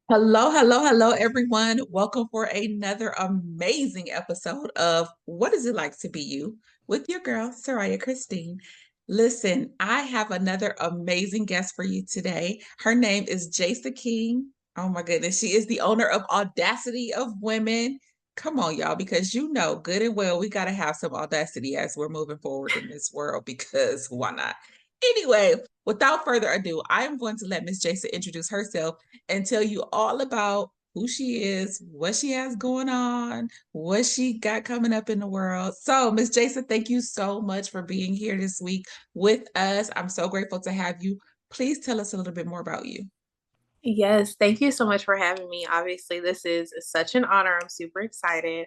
Hello, hello, hello, everyone. Welcome for another amazing episode of What Is It Like to Be You with your girl, Souraya Christine. Listen, I have another amazing guest for you today. Her name is Jaysa King. Oh my goodness, she is the owner of Audacity of Women. Come on, y'all, because you know good and well we got to have some audacity as we're moving forward in this world because why not? Anyway, without further ado, I am going to let Miss Jaysa introduce herself and tell you all about who she is, what she has going on, what she got coming up in the world. So, Miss Jaysa, thank you so much for being here this week with us. I'm so grateful to have you. Please tell us a little bit more about you. Yes, thank you so much for having me. Obviously, this is such an honor. I'm super excited.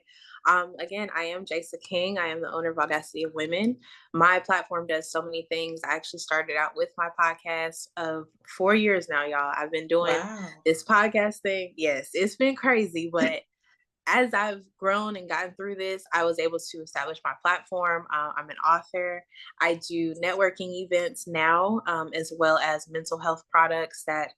Again, I am Jaysa King. I am the owner of Audacity of Women. My platform does so many things. I actually started out with my podcast of 4 years now, y'all. I've been doing Wow. this podcast thing. Yes, it's been crazy, but as I've grown and gotten through this, I was able to establish my platform. I'm an author. I do networking events now, as well as mental health products that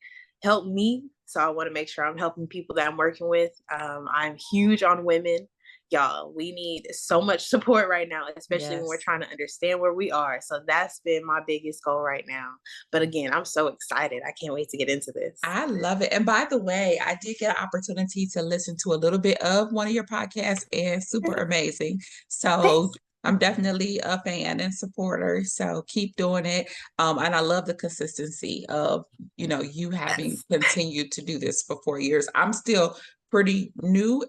help me. So I want to make sure I'm helping people that I'm working with. I'm huge on women. Y'all, we need so much support right now, especially when we're Yes. trying to understand where we are. So that's been my biggest goal right now. But again, I'm so excited. I can't wait to get into this. I love it. And by the way, I did get an opportunity to listen to a little bit of one of your podcasts and super amazing. So Thanks. I'm definitely a fan and supporter. So keep doing it. And I love the consistency of, you having Yes. continued to do this for 4 years. I'm still pretty new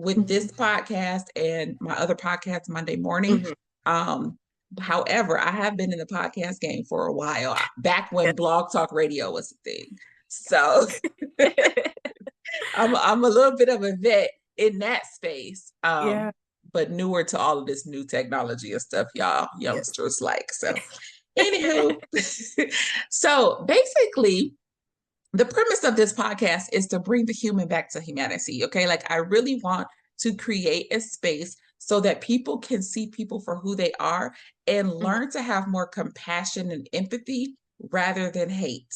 with this podcast and my other podcast, Monday Morning. Mhm. Um, However, I have been in the podcast game for a while, back when Blog Talk Radio was a thing. So I'm a little bit of a vet in that space, Yeah. but newer to all of this new technology and stuff, y'all Yes. youngsters like. So, anywho, so basically, the premise of this podcast is to bring the human back to humanity. Okay, like I really want to create a space so that people can see people for who they are and Mhm. learn to have more compassion and empathy rather than hate.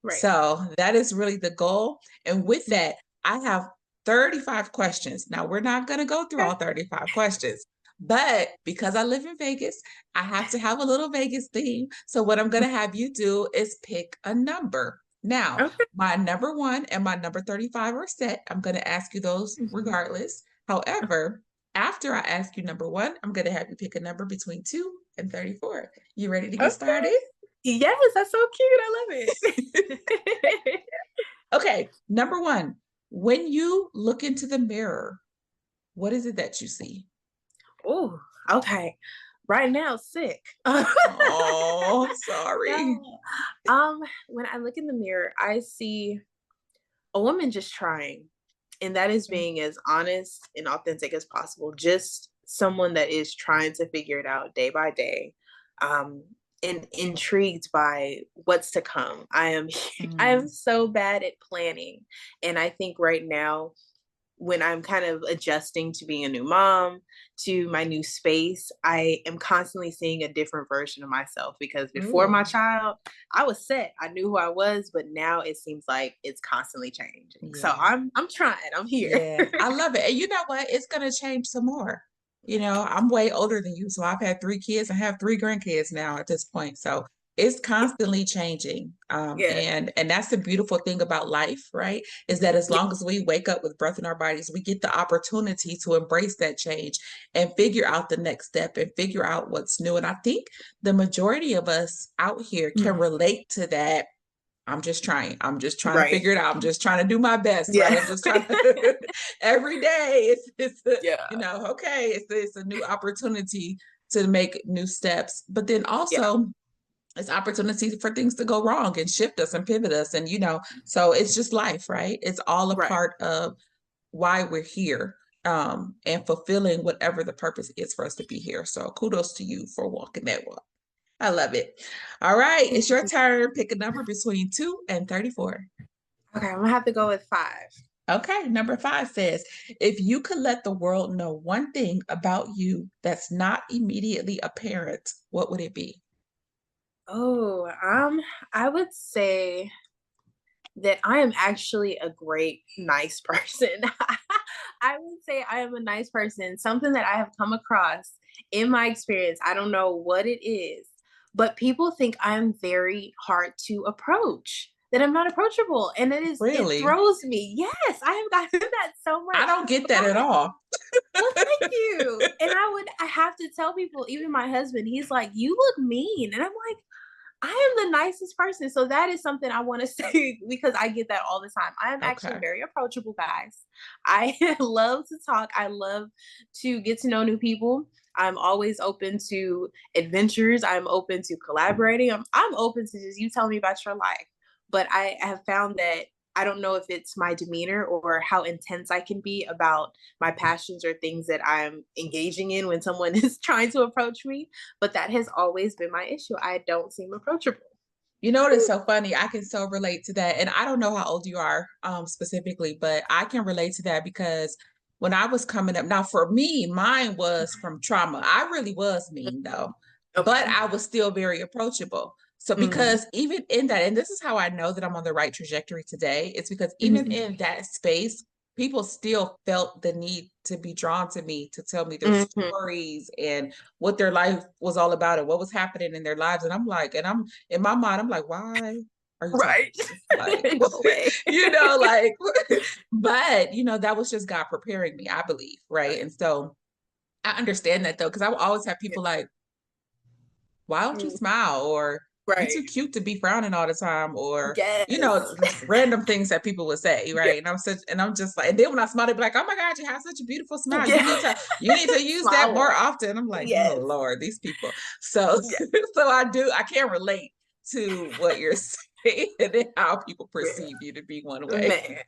Right. So that is really the goal. And with Mhm. that, I have 35 questions. Now, we're not going to go through Okay. all 35 questions, but because I live in Vegas, I have to have a little Vegas theme. So, what I'm going to have you do is pick a number. Now, Okay. my number one and my number 35 are set. I'm going to ask you those Mhm. regardless. However, after I ask you number one, I'm going to have you pick a number between 2 and 34. You ready to get Okay. started? Yes, that's so cute. I love it. Okay, number one, when you look into the mirror, what is it that you see? Oh, okay. Right now, sick. Oh, sorry. No. When I look in the mirror, I see a woman just trying, and that is being as honest and authentic as possible. Just someone that is trying to figure it out day by day. Um, and intrigued by what's to come. I am Mm, so bad at planning. And I think right now when I'm kind of adjusting to being a new mom, to my new space, I am constantly seeing a different version of myself because before my ooh, child, I was set. I knew who I was, but now it seems like it's constantly changing. So yeah, I'm trying. I'm here. yeah. I love it. And you know what? It's gonna change some more. I'm way older than you, so I've had 3 kids and have 3 grandkids now at this point. So it's constantly changing. Yeah. And that's the beautiful thing about life, right? Is that as Yeah. long as we wake up with breath in our bodies, we get the opportunity to embrace that change and figure out the next step and figure out what's new. And I think the majority of us out here can Mhm. relate to that. I'm just trying. I'm just trying to Right. figure it out. I'm just trying to do my best, right? Yeah. I'm just trying to every day. Yeah. okay, it's a new opportunity to make new steps. But then Yeah. also it's opportunity for things to go wrong and shift us and pivot us. And so it's just life, right? It's all a Right. part of why we're here. And fulfilling whatever the purpose is for us to be here. So kudos to you for walking that walk. I love it. All right, it's your turn. Pick a number between 2 and 34. Okay, I'm gonna have to go with five. Okay, number five says, if you could let the world know one thing about you that's not immediately apparent, what would it be? Oh, I would say that I am actually a great, nice person. I would say I am a nice person. Something that I have come across in my experience, I don't know what it is, but people think I'm very hard to approach, that I'm not approachable. And it Really? throws me. Yes, I have gotten that so I much. don't get But that at all. well, thank you. And I have to tell people, even my husband, he's like, you look mean. And I'm like, I am the nicest person. So that is something I want to say because I get that all the time. I am actually Okay. very approachable, guys. I love to talk. I love to get to know new people. I'm always open to adventures. I'm open to collaborating. I'm open to just you tell me about your life. But I have found that I don't know if it's my demeanor or how intense I can be about my passions or things that I'm engaging in when someone is trying to approach me, but that has always been my issue. I don't seem approachable. You know what is so funny? I can so relate to that. And I don't know how old you are specifically, but I can relate to that because when I was coming up, now for me, mine was from trauma. I really was mean though, but Okay. I was still very approachable. So Mm-hmm. because even in that, and this is how I know that I'm on the right trajectory today, it's because even Mm-hmm. in that space, people still felt the need to be drawn to me to tell me their Mm-hmm. stories and what their life was all about and what was happening in their lives. And I'm like, and I'm in my mind, I'm like, why are you telling Right. me this? Like, No way. like, but that was just God preparing me, I believe, right? And so I understand that though, because I will always have Yeah. people like, why don't you Mm. smile? Or you Right. too cute to be frowning all the time, or Yes. just random things that people would say, Yeah. right? And I'm just like, and then when I smile, they'd be like, oh my God, you have such a beautiful smile. Yeah. You need to use that Smile more more. often. I'm like, oh Yes. Lord, these people. So Yeah. so I can't relate to what you're saying and how people perceive you to be one way. Man.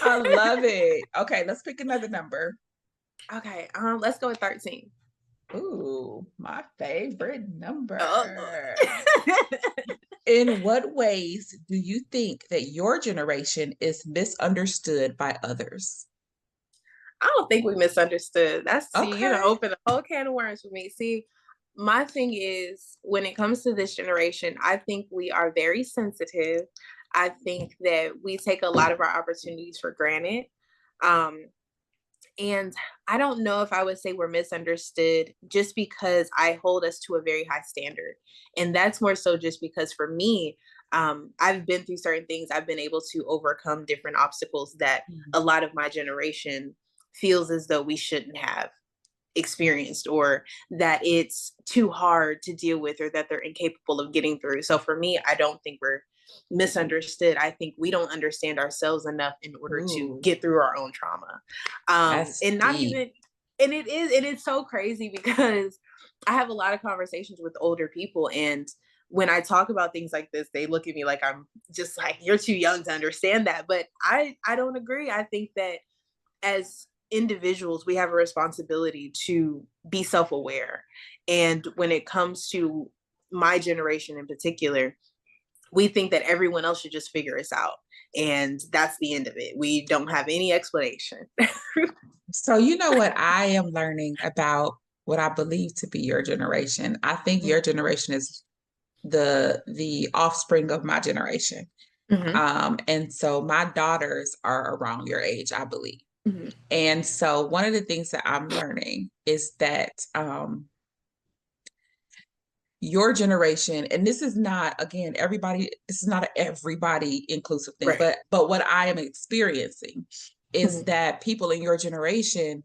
I love it. Okay, let's pick another number. Okay. Let's go with 13. Ooh, my favorite Oh. number. In what ways do you think that your generation is misunderstood by others? I don't think we misunderstood. That's see, Okay. open a whole can of worms for me. See, my thing is when it comes to this generation, I think we are very sensitive. I think that we take a lot of our opportunities for granted. Um, and I don't know if I would say we're misunderstood just because I hold us to a very high standard. And that's more so just because for me, I've been through certain things. I've been able to overcome different obstacles that a lot of my generation feels as though we shouldn't have experienced or that it's too hard to deal with or that they're incapable of getting through. So for me, I don't think we're misunderstood. I think we don't understand ourselves enough in order to Ooh, get through our own trauma. that's And not deep. even, and it's so crazy because I have a lot of conversations with older people and when I talk about things like this, they look at me like I'm just like, you're too young to understand that. But I don't agree. I think that as individuals, we have a responsibility to be self aware. And when it comes to my generation in particular, we think that everyone else should just figure us out. And that's the end of it. We don't have any explanation. So, you know what I am learning about what I believe to be your generation? I think your generation is the offspring of my generation. Mm-hmm. And so my daughters are around your age, I believe. Mm-hmm. And so one of the things that I'm learning is that your generation, and this is not, again, everybody, this is not an everybody inclusive thing, Right. but what I am experiencing is Mm-hmm. that people in your generation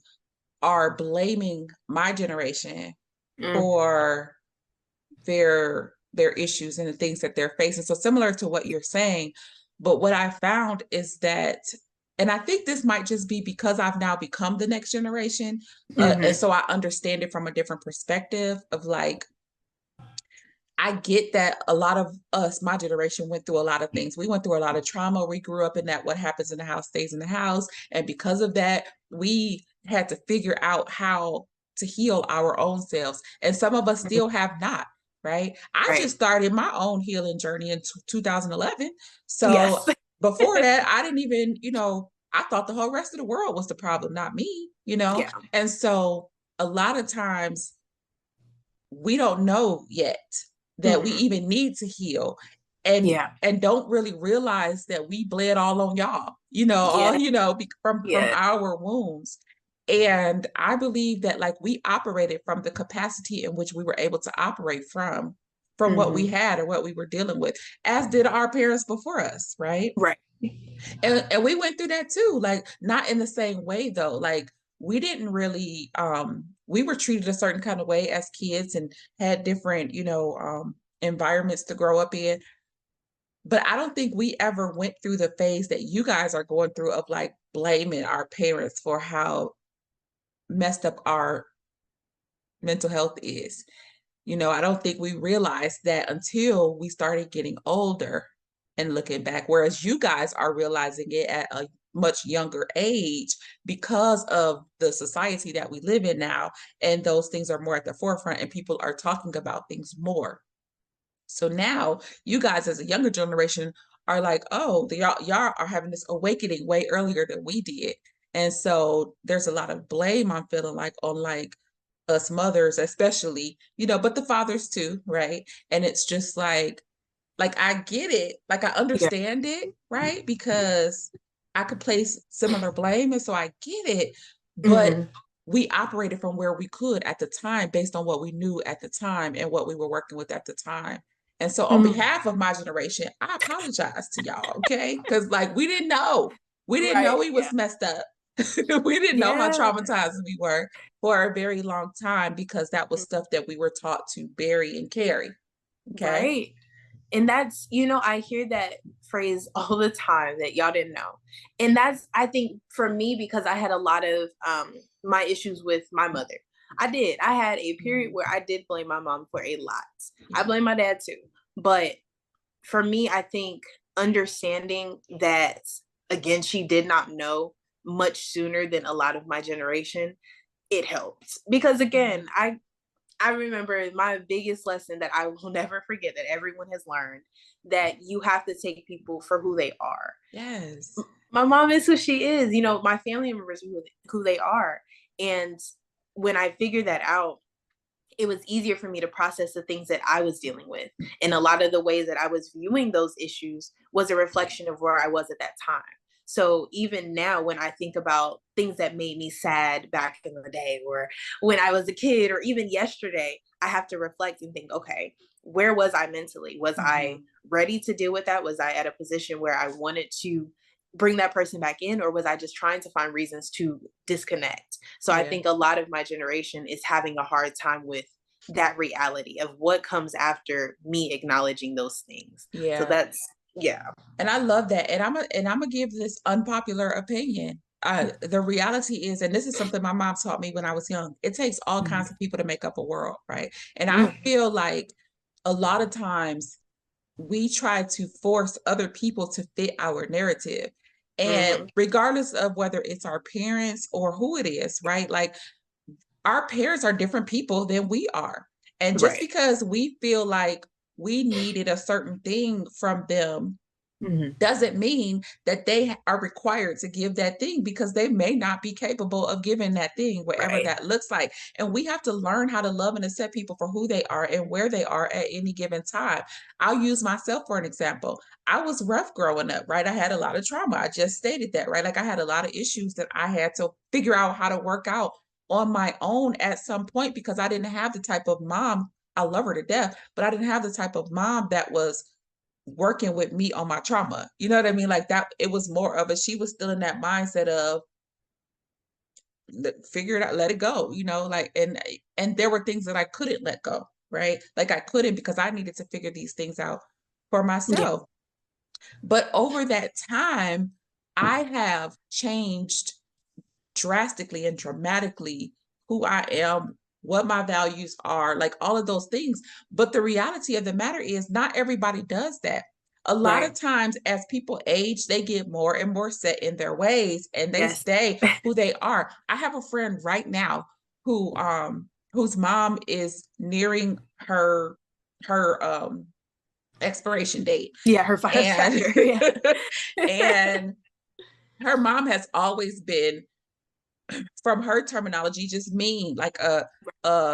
are blaming my generation for their issues and the things that they're facing. So similar to what you're saying, but what I found is that, and I think this might just be because I've now become the next generation, and Mm-hmm. so I understand it from a different perspective of like, I get that a lot of us, my generation, went through a lot of things. We went through a lot of trauma. We grew up in that what happens in the house stays in the house. And because of that, we had to figure out how to heal our own selves. And some of us still have not, right? I just Right. started my own healing journey in 2011. Yes. So before that, I didn't even, I thought the whole rest of the world was the problem, not me. Yeah. And so a lot of times we don't know yet that we Mm-hmm. even need to heal. and Yeah. don't really realize that we bled all on y'all, all, Yeah. from Yeah. our wounds. And I believe that like we operated from the capacity in which we were able to operate from what we Hmm. had or what we were dealing with, as did our parents before us, right? Right. And we went through that too, like not in the same way though. Like we didn't really we were treated a certain kind of way as kids and had different, environments to grow up in. But I don't think we ever went through the phase that you guys are going through of like blaming our parents for how messed up our mental health is. I don't think we realized that until we started getting older and looking back, whereas you guys are realizing it at a much younger age because of the society that we live in now. And those things are more at the forefront and people are talking about things more. So now you guys as a younger generation are like, oh, y'all are having this awakening way earlier than we did. And so there's a lot of blame I'm feeling like on like us mothers, especially, but the fathers too, right? And it's just like I get it, like I Yeah. understand it, right? Because I could place similar blame, and so I get it. But Hmm. we operated from where we could at the time based on what we knew at the time and what we were working with at the time. And so on Hmm. behalf of my generation, I apologize to y'all, okay? Because like we didn't know. We didn't know Right. we Yeah. was messed up. We didn't know how Yeah. traumatized we were for a very long time because that was stuff that we were taught to bury and carry. Okay. Right. And that's, I hear that phrase all the time that y'all didn't know. And that's, I think, for me, because I had a lot of my issues with my mother. I did. I had a period Mhm. where I did blame my mom for a lot. I Yeah. blame my dad too. But for me, I think understanding that, again, she did not know much sooner than a lot of my generation, it helped. Because Yeah. again, I remember my biggest lesson that I will never forget, that everyone has learned, that you have to take people for who they are. Yes. My mom is who she is. My family members are who they are. And when I figured that out, it was easier for me to process the things that I was dealing with. And a lot of the ways that I was viewing those issues was a reflection of where I was at that time. So even now, when I think about things that made me sad back in the day, or when I was a kid, or even yesterday, I have to reflect and think, okay, where was I mentally? Was I Mhm. ready to deal with that? Was I at a position where I wanted to bring that person back in, or was I just trying to find reasons to disconnect? So I Yeah. think a lot of my generation is having a hard time with that reality of what comes after me acknowledging those things. So Yeah. that's, yeah. And I love that. And I'm gonna give this unpopular opinion. The reality is, and this is something my mom taught me when I was young, it takes all kinds of people to make up a world, right? And I Mm-hmm. feel like a lot of times we try to force other people to fit our narrative. And Mm-hmm. regardless of whether it's our parents or who it is, right? Like our parents are different people than we are. And just Right. because we feel like we needed a certain thing from them Mm-hmm. doesn't mean that they are required to give that thing, because they may not be capable of giving that thing, whatever Right. that looks like. And we have to learn how to love and accept people for who they are and where they are at any given time. I'll use myself for an example. I was rough growing up, right? I had a lot of trauma. I just stated that, right? Like I had a lot of issues that I had to figure out how to work out on my own at some point, because I didn't have the type of mom. I love her to death, but I didn't have the type of mom that was working with me on my trauma. You know what I mean? Like that, it was more of a, she was still in that mindset of figure it out, let it go, like, and there were things that I couldn't let go, right? Like I couldn't, because I needed to figure these things out for Yeah. myself. But over that time, I have changed drastically and dramatically who I am, what my values are, like all of those things. But the reality of the matter is, not everybody does that. A lot of Right. times, as people age, they get more and more set in their ways and they Yes. stay who they are. I have a friend right now whose mom is nearing her expiration date. Yeah, her final And chapter. Yeah. and her mom has always been, from her terminology, just mean, like a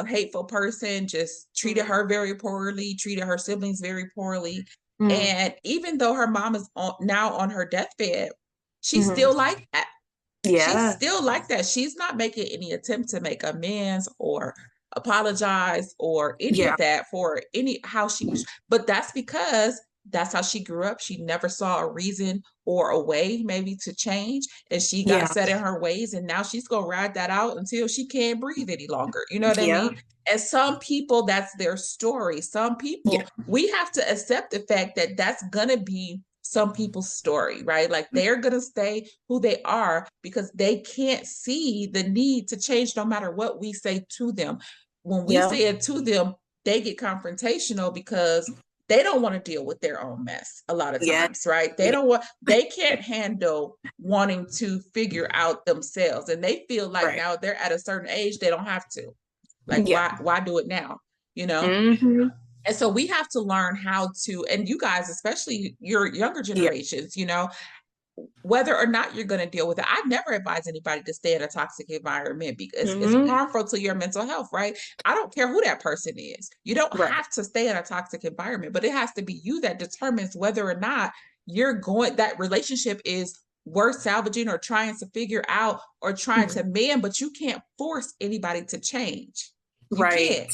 hateful person, just treated Mm-hmm. her very poorly, treated her siblings very poorly. Mm. And even though her mom is now on her deathbed, she's Hmm. still like that. She's Yeah. still like that. She's not making any attempt to make amends or apologize or any Yeah. of that for any how she was. But that's because that's how she grew up. She never saw a reason or a way maybe to change. And she got Yeah. set in her ways. And now she's going to ride that out until she can't breathe any longer. You know what I Yeah. mean? And some people, that's their story. Some Yeah. people, we have to accept the fact that that's going to be some people's story, right? Like they're going to stay who they are because they can't see the need to change no matter what we say to them. When we Yeah. say it to them, they get confrontational because they don't want to deal with their own mess a lot of Yeah. times, right? They Yeah. don't want, they can't handle wanting to figure out themselves. And they feel like Right. now they're at a certain age, they don't have to. Like, Yeah. why do it now? You know? Hmm. And so we have to learn how to, and you guys, especially your younger Yeah. generations, whether or not you're going to deal with it. I never advise anybody to stay in a toxic environment because it's Hmm. harmful to your mental health, right? I don't care who that person is. You don't Right. have to stay in a toxic environment, but it has to be you that determines whether or not that relationship is worth salvaging or trying to figure out or trying Mhm. to mend, but you can't force anybody to change. You Right. can't.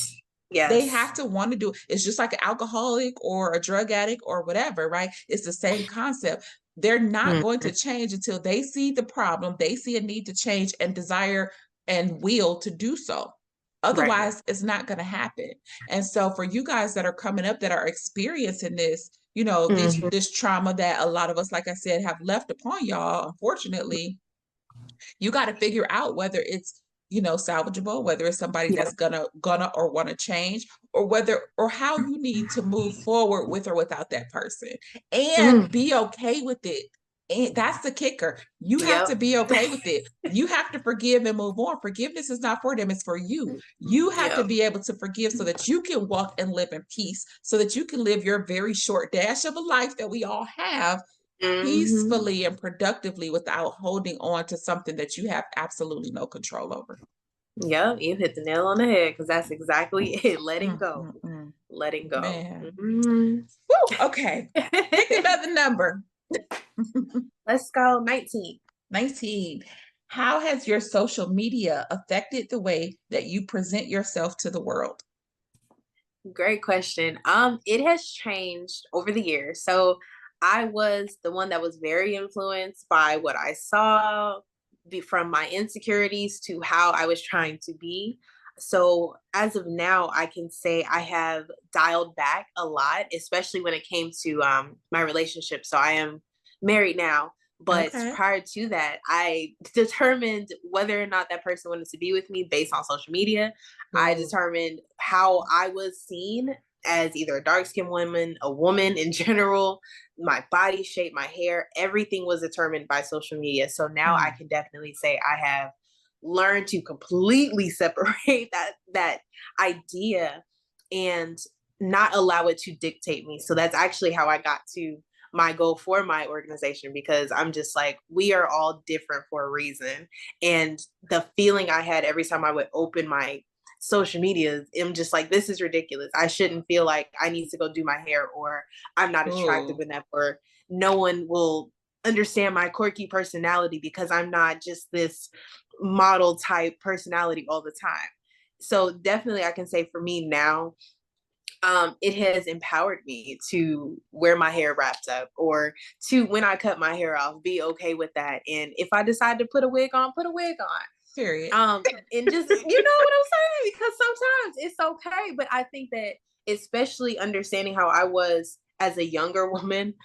They Yes. have to want to do it. It's just like an alcoholic or a drug addict or whatever, right? It's the same concept. They're not going Mhm. to change until they see the problem, they see a need to change and desire and will to do so. Right. Otherwise, it's not going to happen. And so, for you guys that are coming up that are experiencing this, Mhm. this trauma that a lot of us, like I said, have left upon y'all, unfortunately, you got to figure out whether it's salvageable, whether it's somebody Yeah. that's gonna or want to change, or whether or how you need to move forward with or without that person, and Mm. be okay with it. And that's the kicker. You have to Yep. be okay with it. You have to forgive and move on. Forgiveness is not for them, it's for you. You have to Yep. be able to forgive so that you can walk and live in peace, so that you can live your very short dash of a life that we all have Hmm. peacefully and productively without holding on to something that you have absolutely no control over. Yep. You hit the nail on the head because that's exactly it. Letting Mm, go. mm, mm. Letting go. Man. Mhm. Woo, okay. Pick another number. Let's go 19. 19. How has your social media affected the way that you present yourself to the world? Great question. It has changed over the years. So I was the one that was very influenced by what I saw, from my insecurities to how I was trying to be. So as of now, I can say I have dialed back a lot, especially when it came to my relationship. So I am married now. But Okay. prior to that, I determined whether or not that person wanted to be with me based on social media. I Ooh. determined how I was seen as either a dark skinned woman, a woman in general, my body shape, my hair, everything was determined by social media. So now I Mm. can definitely say I have learned to completely separate that idea and not allow it to dictate me. So that's actually how I got to my goal for my organization, because I'm just like, we are all different for a reason. And the feeling I had every time I would open my social media, I'm just like, this is ridiculous. I shouldn't feel like I need to go do my hair, or I'm not attractive Ooh. enough, or no one will understand my quirky personality because I'm not just this model type personality all the time. So definitely I can say for me now, it has empowered me to wear my hair wrapped up, or to, when I cut my hair off, be okay with that. And if I decide to put a wig on, put a wig on. Period. And just, you know what I'm saying? Because sometimes it's okay. But I think that, especially understanding how I was as a younger woman,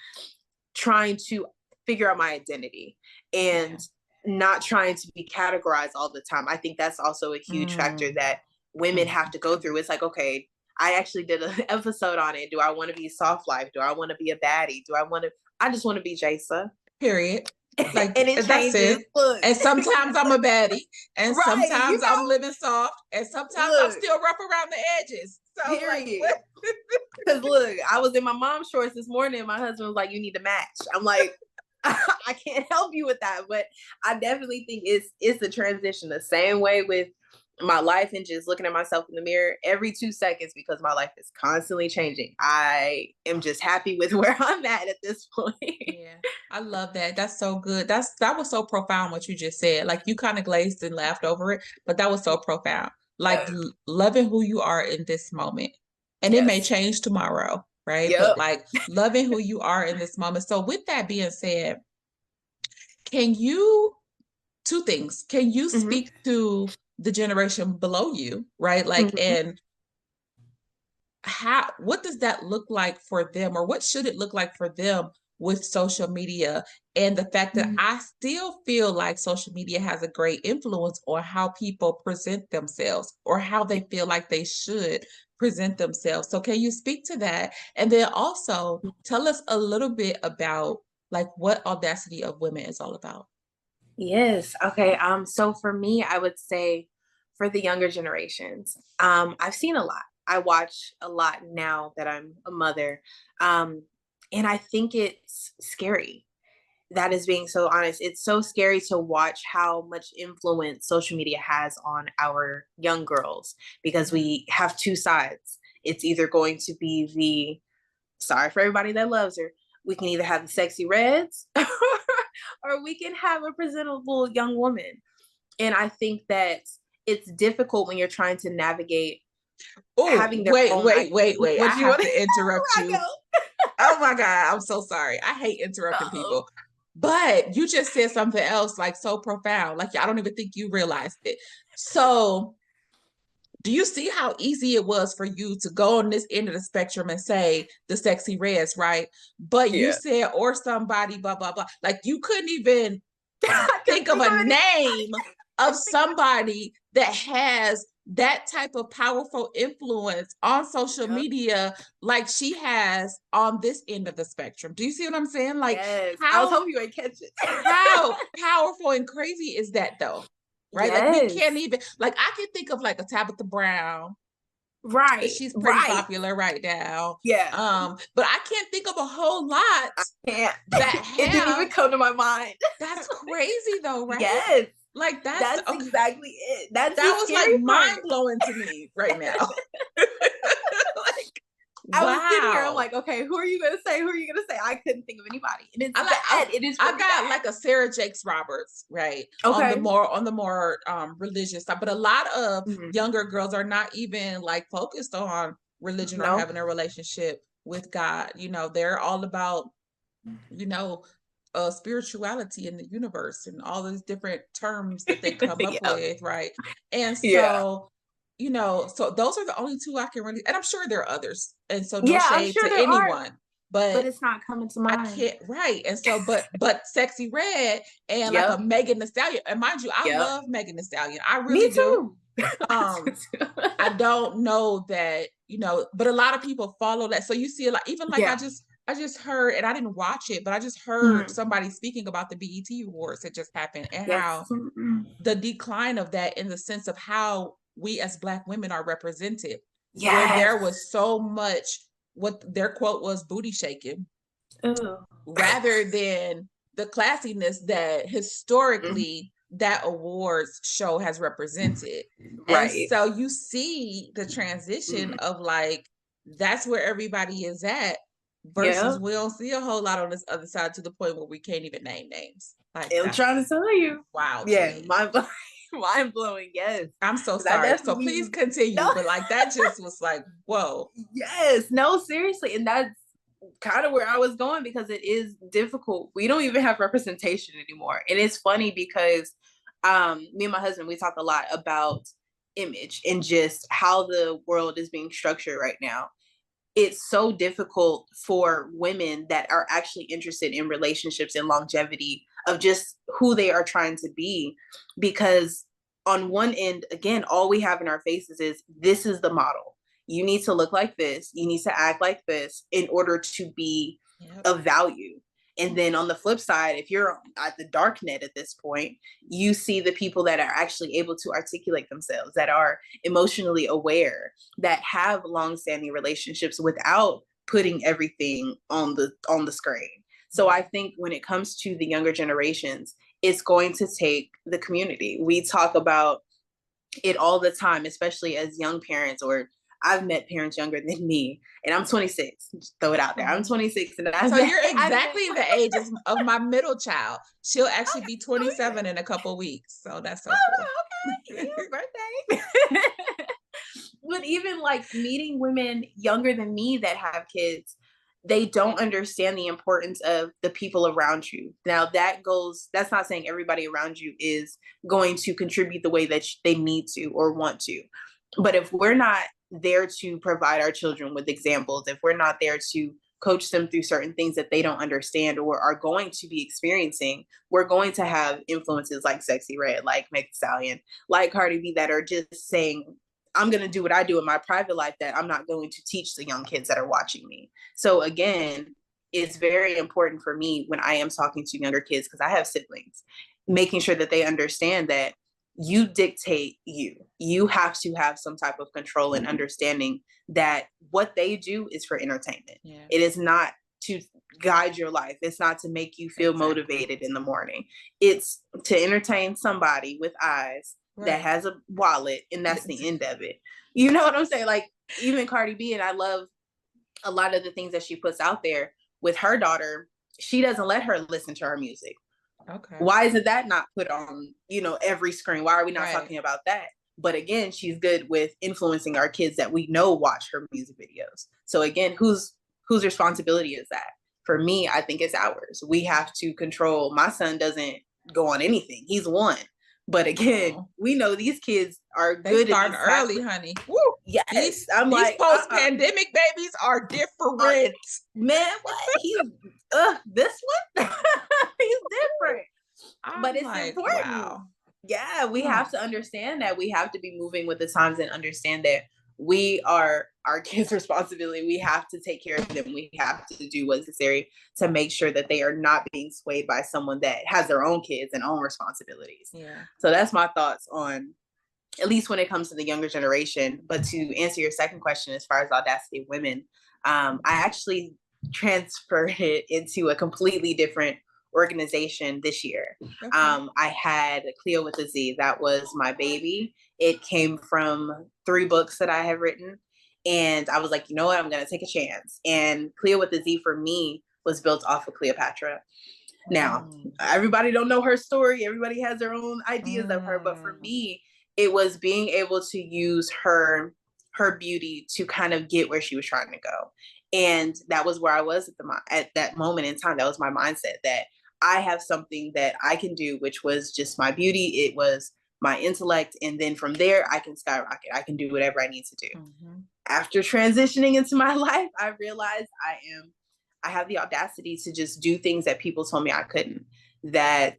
trying to figure out my identity and Yeah. not trying to be categorized all the time. I think that's also a huge factor Mm. that women Mm. have to go through. It's like, okay, I actually did an episode on it. Do I want to be soft life? Do I want to be a baddie? I just want to be Jaysa. Period. Like And it that's changes. it. Look, And sometimes I'm a baddie, and right. sometimes I'm living soft, and sometimes I'm Look, still rough around the edges. So like what? period. Because look, I was in my mom's shorts this morning, and my husband was like, "You need to match." I'm like, I can't help you with that, but I definitely think it's a transition. The same way with my life and just looking at myself in the mirror every 2 seconds because my life is constantly changing. I am just happy with where I'm at this point. Yeah, I love that. That's so good. That was so profound what you just said. Like you kind of glazed and laughed over it, but that was so profound. Like loving who you are in this moment. And it may Yes. change tomorrow, right? But Yep. like loving who you are in this moment. So with that being said, can you two things. Can you Mm-hmm. speak to the generation below you, right? Like Mm-hmm. and how what does that look like for them or what should it look like for them with social media and the fact that I still feel like social media has a great influence on how people present themselves or how they feel like they should present themselves. So can you speak to that and then also tell us a little bit about like what Audacity of Women is all about? Yes. Okay. So for me, I would say for the younger generations, I've seen a lot. I watch a lot now that I'm a mother. Um, and I think it's scary. That is being so honest. It's so scary to watch how much influence social media has on our young girls because Yeah. we have two sides. It's either going to be the sorry for everybody that loves her. We can either have the sexy reds or we can have a presentable young woman. And I think that it's difficult when you're trying to navigate Oh, having their wait, own. wait, wait, wait. What I do you have want to interrupt I you. go? Oh my God, I'm so sorry. I hate interrupting Oh, people. But you just said something else like so profound. Like I don't even think you realized it. So, do you see how easy it was for you to go on this end of the spectrum and say the sexy reds, right? But you yeah. said or somebody, blah, blah, blah. Like you couldn't even I couldn't think of think a of any. name of somebody that has that type of powerful influence on social Yep. media like she has on this end of the spectrum. Do you see what I'm saying? Like Yes. I was how hoping you would catch it. how powerful and crazy is that though? Right? Like we can't Yes. even like I can think of like a Tabitha Brown. Right. She's pretty Right. popular right now. Yeah. But I can't think of a whole lot Can't. that It didn't even have come to my mind. that's crazy though, right? Yes. Like that's That's okay. exactly it. That's That the was like scary mind part. blowing to me right now. Like, I was sitting here, I'm wow. like, okay, who are you gonna say? Who are you gonna say? I couldn't think of anybody. And it's I like bad. It is I really got bad. like a Sarah Jakes Roberts, right? Okay. On the more religious side. But a lot of Mhm. younger girls are not even like focused on religion or No. having a relationship with God. You know, they're all about, you know, spirituality in the universe and all these different terms that they come up Yep. with, right? And Yeah. so, you know, so those are the only two I can really, and I'm sure there are others. And so no Yeah, I'm shade sure to there are, anyone, but but it's not coming to I mind. can't, right. And so, but Sexy Red and like a Yep. Megan Thee Stallion, and mind you, I Yep. love Megan Thee Stallion. I Me really do. too. I do Um, too. I don't know that, you know, but a lot of people follow that. So you see, like, even like Yeah. I just heard, and I didn't watch it, but I just heard Mhm. somebody speaking about the BET Awards that just happened and Yes. how the decline of that in the sense of how we as Black women are represented, where Yes. there was so much, what their quote was, booty shaking, Ooh. rather than the classiness that Mhm. historically that awards show has represented. And Right. so you see the transition Mhm. of like that's where everybody is at versus Yep. we don't see a whole lot on this other side to the point where we can't even name names. Like I'm that's trying to tell you. wild to Yeah, me. mind blowing. Mind blowing. Yes, I'm so because I sorry. So please definitely continue. no. But like that just was like, whoa. Yes, no, seriously, and that's kind of where I was going because it is difficult. We don't even have representation anymore, and it's funny because me and my husband we talk a lot about image and just how the world is being structured right now. It's so difficult for women that are actually interested in relationships and longevity of just who they are trying to be because on one end again all we have in our faces is this is the model, you need to look like this, you need to act like this in order to be Yep. of value. And then on the flip side, if you're at the dark net at this point, you see the people that are actually able to articulate themselves, that are emotionally aware, that have long-standing relationships without putting everything on the screen. So I think when it comes to the younger generations, it's going to take the community. We talk about it all the time, especially as young parents, or I've met parents younger than me, and I'm 26. Just throw it out there. I'm Oh. 26, and So you're I've met. exactly the age of my middle child. She'll actually be 27 in a couple of weeks. So that's so cool. Oh, okay. Yeah, birthday. But even like meeting women younger than me that have kids, they don't understand the importance of the people around you. Now that's not saying everybody around you is going to contribute the way that they need to or want to. But if we're not there to provide our children with examples, if we're not there to coach them through certain things that they don't understand or are going to be experiencing, we're going to have influences like Sexy Red, like Meg Thee Stallion, like Cardi B, that are just saying, I'm going to do what I do in my private life that I'm not going to teach the young kids that are watching me. So again, it's very important for me when I am talking to younger kids, because I have siblings, making sure that they understand that you dictate you. You have to have some type of control and understanding that what they do is for entertainment. Yeah. It is not to guide your life. It's not to make you feel motivated in the morning. It's to entertain somebody with eyes that has a wallet, and that's the end of it. You know what I'm saying? Like, even Cardi B, and I love a lot of the things that she puts out there with her daughter. She doesn't let her listen to her music. Okay. Why isn't that not put on, every screen? Why are we not talking about that? But again, she's good with influencing our kids that we know watch her music videos. So again, whose responsibility is that? For me, I think it's ours. We have to control. My son doesn't go on anything. He's one. But again, we know these kids are good. They start early, honey. Woo. Yes. These post-pandemic babies are different. Man, what? He's this one? He's different. But it's like, important. Wow. Yeah, we have to understand that. We have to be moving with the times and understand that we are our kids' responsibility. We have to take care of them. We have to do what's necessary to make sure that they are not being swayed by someone that has their own kids and own responsibilities. Yeah. So that's my thoughts on, at least when it comes to the younger generation. But to answer your second question, as far as Audacity of Women, I actually transferred it into a completely different organization this year. Okay. I had Cleo with a Z. That was my baby. It came from 3 books that I have written. And I was like, you know what? I'm going to take a chance. And Cleo with a Z for me was built off of Cleopatra. Now, everybody don't know her story. Everybody has their own ideas of her. But for me, it was being able to use her beauty to kind of get where she was trying to go. And that was where I was at that moment in time. That was my mindset, that I have something that I can do, which was just my beauty. It was my intellect. And then from there, I can skyrocket. I can do whatever I need to do. Mm-hmm. After transitioning into my life, I realized I have the audacity to just do things that people told me I couldn't. That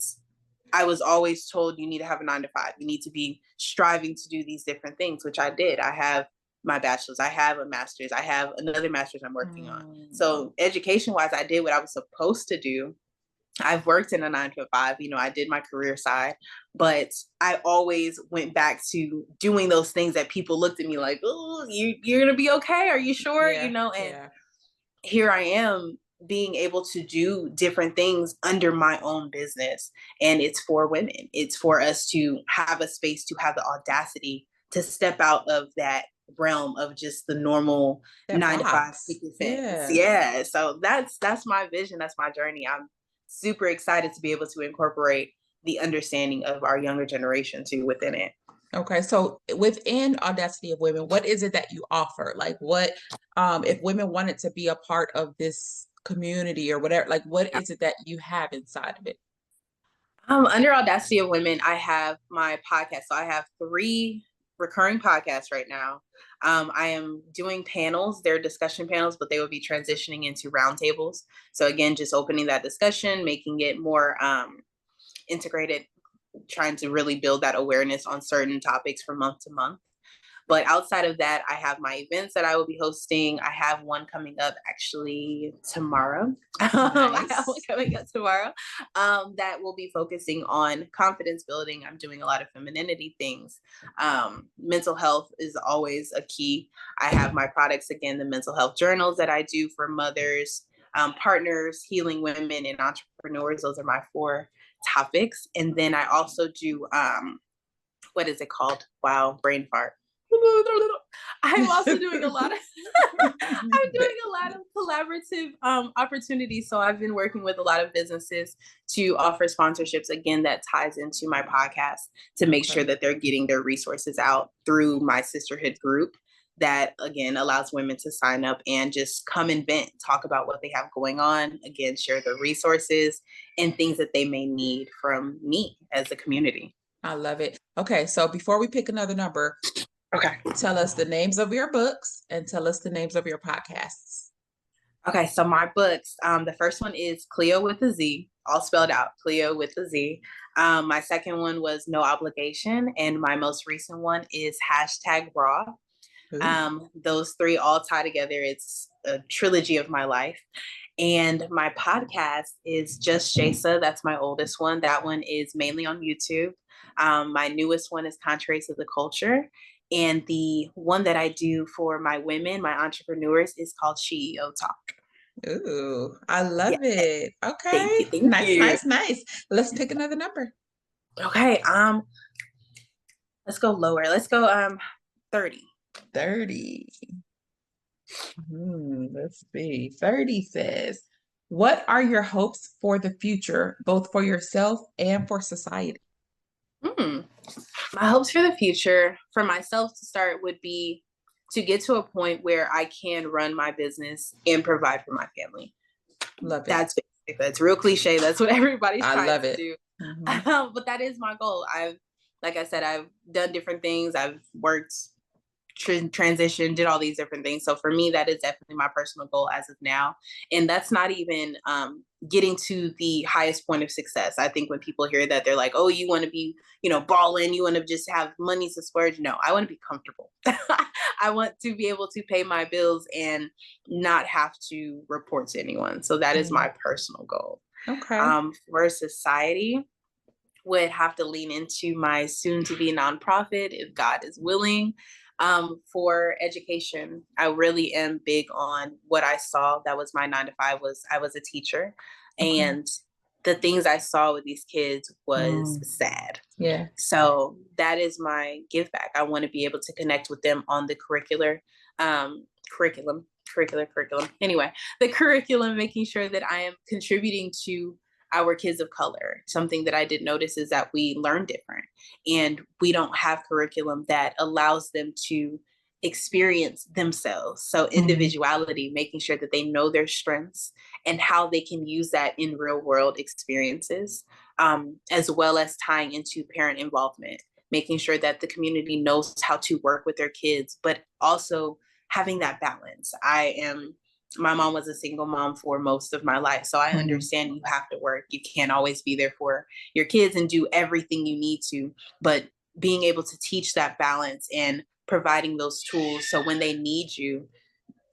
I was always told, you need to have a 9 to 5. You need to be striving to do these different things, which I did. I have my bachelor's, I have a master's, I have another master's I'm working on. So education-wise, I did what I was supposed to do. I've worked in a 9 to 5, I did my career side, but I always went back to doing those things that people looked at me like, oh, you're going to be okay. Are you sure? And here I am being able to do different things under my own business. And it's for women. It's for us to have a space to have the audacity to step out of that realm of just the normal 9 to 5 fence. Yeah. So that's my vision. That's my journey. I'm super excited to be able to incorporate the understanding of our younger generation too within it. Okay, so within Audacity of Women, what is it that you offer? Like, what if women wanted to be a part of this community or whatever, like what is it that you have inside of it? Under Audacity of Women, I have my podcast. So I have 3 recurring podcasts right now. I am doing panels. They're discussion panels, but they will be transitioning into roundtables. So again, just opening that discussion, making it more integrated, trying to really build that awareness on certain topics from month to month. But outside of that, I have my events that I will be hosting. I have one coming up actually tomorrow. Nice. I have one coming up tomorrow that will be focusing on confidence building. I'm doing a lot of femininity things. Mental health is always a key. I have my products, again, the mental health journals that I do for mothers, partners, healing women, and entrepreneurs. Those are my 4 topics. And then I also do what is it called? Wow, brain fart. I'm also doing a lot of I'm doing a lot of collaborative opportunities. So I've been working with a lot of businesses to offer sponsorships. Again, that ties into my podcast to make sure that they're getting their resources out through my sisterhood group. That again allows women to sign up and just come and vent, talk about what they have going on. Again, share the resources and things that they may need from me as a community. I love it. Okay, so before we pick another number, Okay. tell us the names of your books and tell us the names of your podcasts. Okay, so my books, the first one is Cleo with a Z, all spelled out, Cleo with a Z. My second one was No Obligation, and my most recent one is hashtag Raw. Those three all tie together. It's a trilogy of my life. And my podcast is Just Jaysa. That's my oldest one. That one is mainly on YouTube. My newest one is Contrary to the Culture. And the one that I do for my women, my entrepreneurs, is called CEO Talk. Ooh, I love it. Okay. Thank you. Nice. Let's pick another number. Okay. Let's go lower. Let's go 30. 30. Let's see. 30 says, what are your hopes for the future, both for yourself and for society? My hopes for the future for myself to start would be to get to a point where I can run my business and provide for my family. Love it. That's basic. That's real cliche. That's what everybody's trying to do. But that is my goal. Like I said, I've done different things. I've worked, transition, did all these different things. So for me, that is definitely my personal goal as of now. And that's not even getting to the highest point of success. I think when people hear that, they're like, oh, you want to be, balling, you want to just have money to splurge. No, I want to be comfortable. I want to be able to pay my bills and not have to report to anyone. So that is my personal goal. Okay. For society, would have to lean into my soon to be nonprofit if God is willing. For education, I really am big on what I saw. That was my 9 to 5. I was a teacher, and the things I saw with these kids was sad. Yeah. So that is my give back. I want to be able to connect with them on the curriculum. Anyway, the curriculum, making sure that I am contributing to our kids of color. Something that I did notice is that we learn different, and we don't have curriculum that allows them to experience themselves. So individuality, making sure that they know their strengths and how they can use that in real world experiences, as well as tying into parent involvement, making sure that the community knows how to work with their kids, but also having that balance. My mom was a single mom for most of my life. So I understand you have to work. You can't always be there for your kids and do everything you need to, but being able to teach that balance and providing those tools. So when they need you,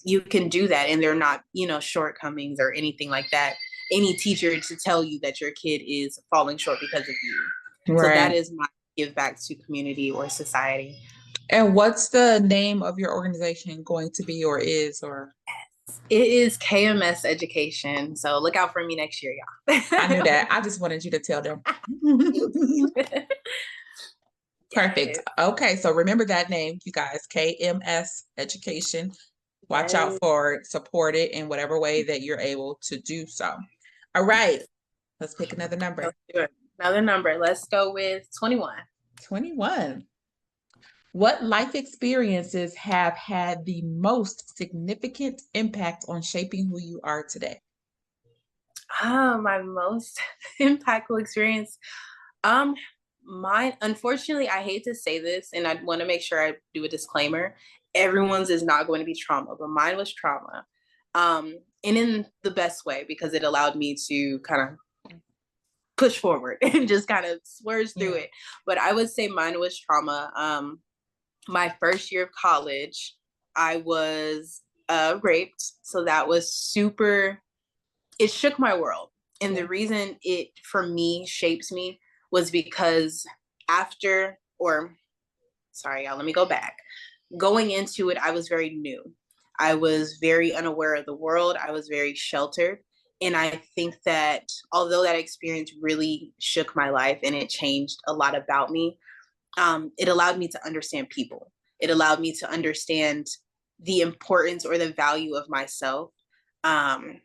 you can do that. And they're not, shortcomings or anything like that. Any teacher to tell you that your kid is falling short because of you. Right. So that is my give back to community or society. And what's the name of your organization going to be or is or? It is KMS Education. So look out for me next year, y'all. I knew that. I just wanted you to tell them. Perfect. Okay. So remember that name, you guys, KMS Education. Watch out for it, support it in whatever way that you're able to do so. All right. Let's pick another number. Let's do it. Another number. Let's go with 21. 21. What life experiences have had the most significant impact on shaping who you are today? My most impactful experience. Mine, unfortunately, I hate to say this, and I want to make sure I do a disclaimer. Everyone's is not going to be trauma, but mine was trauma. And in the best way, because it allowed me to kind of push forward and just kind of swerve through it. But I would say mine was trauma. My first year of college, I was raped. So that was it shook my world. And the reason it, for me, shapes me was because let me go back. Going into it, I was very new. I was very unaware of the world. I was very sheltered. And I think that although that experience really shook my life and it changed a lot about me, it allowed me to understand people. It allowed me to understand the importance or the value of myself um,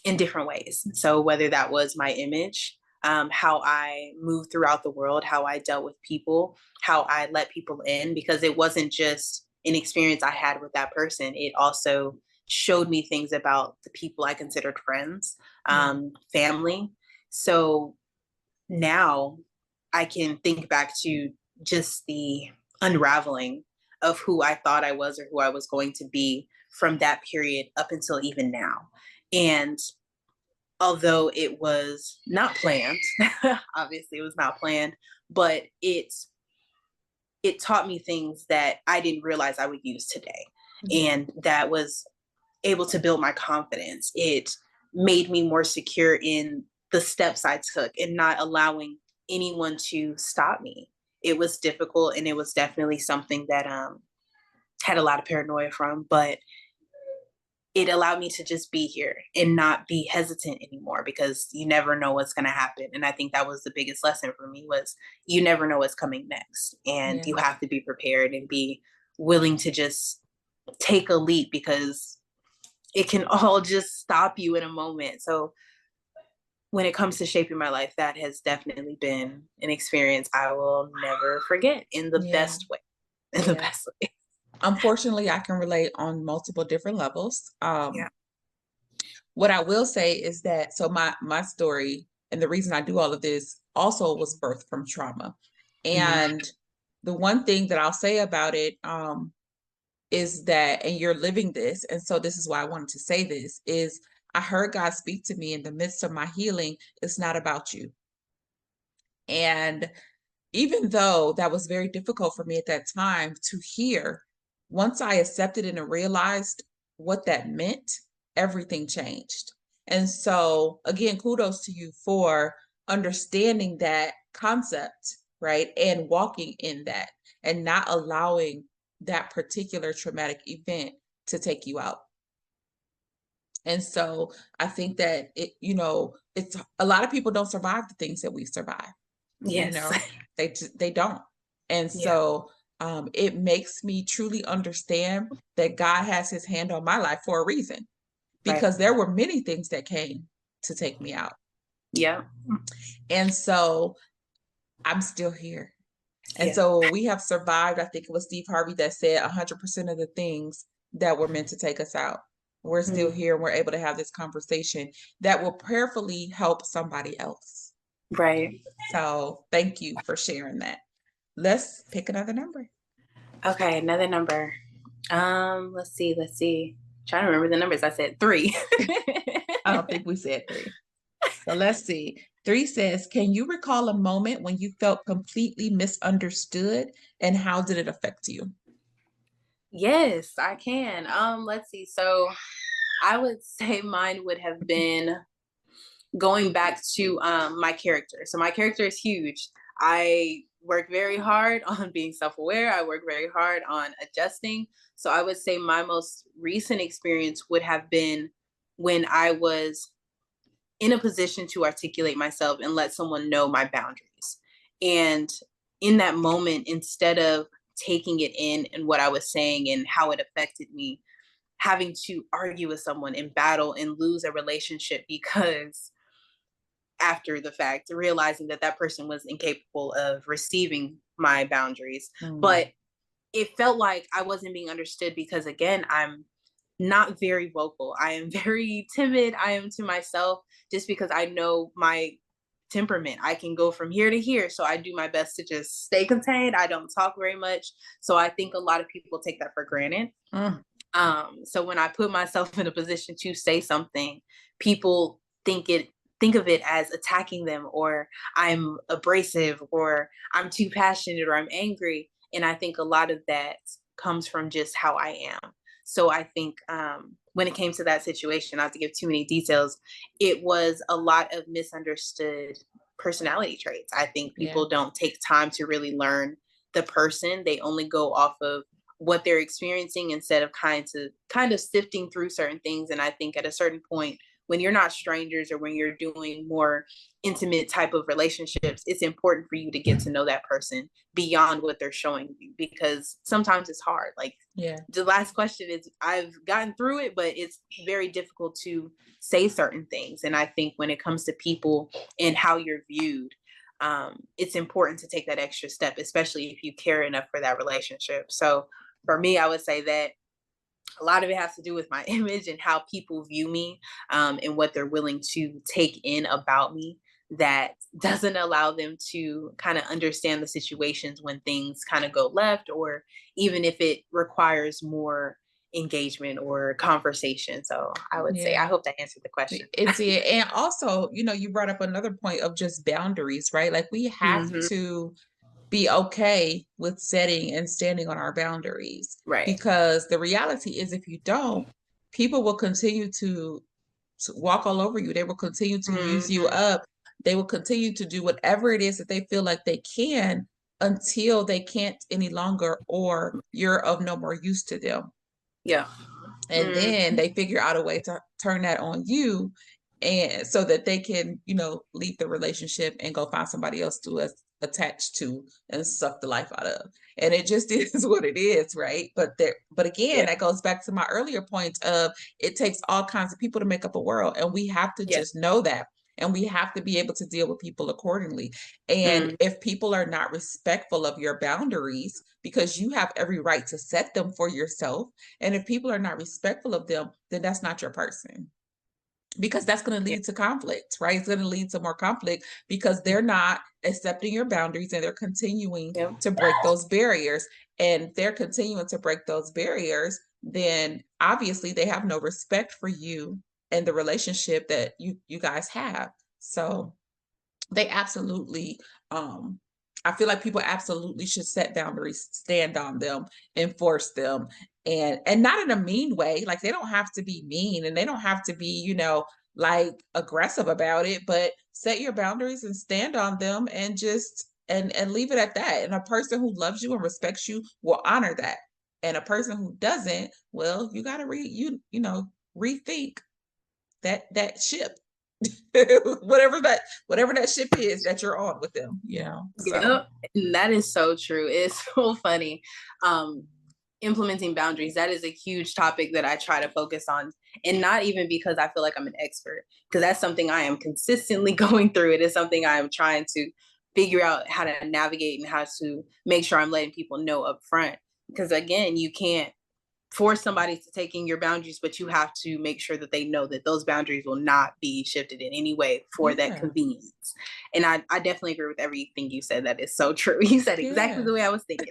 in different ways. So whether that was my image, how I moved throughout the world, how I dealt with people, how I let people in, because it wasn't just an experience I had with that person. It also showed me things about the people I considered friends, Yeah. family. So now I can think back to just the unraveling of who I thought I was or who I was going to be from that period up until even now. And although it was not planned, obviously it was not planned, but it taught me things that I didn't realize I would use today. Yeah. And that was able to build my confidence. It made me more secure in the steps I took and not allowing anyone to stop me. It was difficult and it was definitely something that had a lot of paranoia from, but it allowed me to just be here and not be hesitant anymore, because you never know what's going to happen. And I think that was the biggest lesson for me, was you never know what's coming next, and Yeah. you have to be prepared and be willing to just take a leap, because it can all just stop you in a moment. So when it comes to shaping my life, that has definitely been an experience I will never forget, in the Yeah. best way. In the Yeah. best way. Unfortunately, I can relate on multiple different levels. Yeah. What I will say is that so my story and the reason I do all of this also was birthed from trauma. Mm-hmm. And the one thing that I'll say about it is that, and you're living this, and so this is why I wanted to say this, is I heard God speak to me in the midst of my healing. It's not about you. And even though that was very difficult for me at that time to hear, once I accepted it and realized what that meant, everything changed. And so, again, kudos to you for understanding that concept, right? And walking in that and not allowing that particular traumatic event to take you out. And so I think that it's a lot of people don't survive the things that we survive, you Yes. know, they don't. And Yeah. so it makes me truly understand that God has his hand on my life for a reason, Right. because there were many things that came to take me out. Yeah. And so I'm still here. And Yeah. so we have survived. I think it was Steve Harvey that said 100% of the things that were meant to take us out. We're still Mm. here and we're able to have this conversation that will prayerfully help somebody else. Right. So thank you for sharing that. Let's pick another number. Okay, another number. Let's see. Trying to remember the numbers. I said three. I don't think we said three. So let's see. Three says, can you recall a moment when you felt completely misunderstood and how did it affect you? Yes, I can. Let's see. So I would say mine would have been going back to my character. So my character is huge. I work very hard on being self-aware. I work very hard on adjusting. So I would say my most recent experience would have been when I was in a position to articulate myself and let someone know my boundaries. And in that moment, instead of taking it in and what I was saying and how it affected me, having to argue with someone in battle and lose a relationship because after the fact, realizing that that person was incapable of receiving my boundaries. Mm, But it felt like I wasn't being understood because, again, I'm not very vocal. I am very timid. I am to myself just because I know my temperament. I can go from here to here. So I do my best to just stay contained. I don't talk very much. So I think a lot of people take that for granted. mm, So when I put myself in a position to say something, people think of it as attacking them, or I'm abrasive, or I'm too passionate, or I'm angry. And I think a lot of that comes from just how I am. So I think when it came to that situation, not to give too many details, it was a lot of misunderstood personality traits. I think yeah, people don't take time to really learn the person. They only go off of what they're experiencing instead of kind of sifting through certain things. And I think at a certain point, when you're not strangers or when you're doing more intimate type of relationships, it's important for you to get to know that person beyond what they're showing you, because sometimes it's hard. Like, Yeah. the last question is, I've gotten through it, but it's very difficult to say certain things. And I think when it comes to people and how you're viewed, it's important to take that extra step, especially if you care enough for that relationship. So for me, I would say that a lot of it has to do with my image and how people view me, and what they're willing to take in about me, that doesn't allow them to kind of understand the situations when things kind of go left, or even if it requires more engagement or conversation. So I would say, I Yeah. hope that answered the question. It's it. And also, you brought up another point of just boundaries, right? Like we have Hmm. to be okay with setting and standing on our boundaries, Right. because the reality is if you don't, people will continue to walk all over you. They will continue to use you Hmm. up. They will continue to do whatever it is that they feel like they can until they can't any longer, or you're of no more use to them. Yeah. And then Hmm. they figure out a way to turn that on you, and so that they can leave the relationship and go find somebody else to attach to and suck the life out of. And it just is what it is, right? But again, Yeah. that goes back to my earlier point of, it takes all kinds of people to make up a world, and we have to Yeah. just know that, and we have to be able to deal with people accordingly. And Mm. if people are not respectful of your boundaries, because you have every right to set them for yourself, and if people are not respectful of them, then that's not your person, because that's going to Yeah. lead to conflict, right? It's going to lead to more conflict because they're not accepting your boundaries, and they're continuing Yeah. to break those barriers. And if they're continuing to break those barriers, then obviously they have no respect for you and the relationship that you guys have. So they absolutely, um I feel like people absolutely should set boundaries, stand on them, enforce them, and not in a mean way. Like, they don't have to be mean, and they don't have to be, like, aggressive about it, but set your boundaries and stand on them, and just and leave it at that. And a person who loves you and respects you will honor that. And a person who doesn't, well, you got to rethink that ship. Whatever that ship is that you're on with them. So Yep. And that is so true. It's so funny. Um, Implementing boundaries, that is a huge topic that I try to focus on. And not even because I feel like I'm an expert, because that's something I am consistently going through. It is something I am trying to figure out how to navigate and how to make sure I'm letting people know up front. Because again, you can't force somebody to take in your boundaries, but you have to make sure that they know that those boundaries will not be shifted in any way for that yeah, convenience. And I definitely agree with everything you said. That is so true. You said exactly yeah. the way I was thinking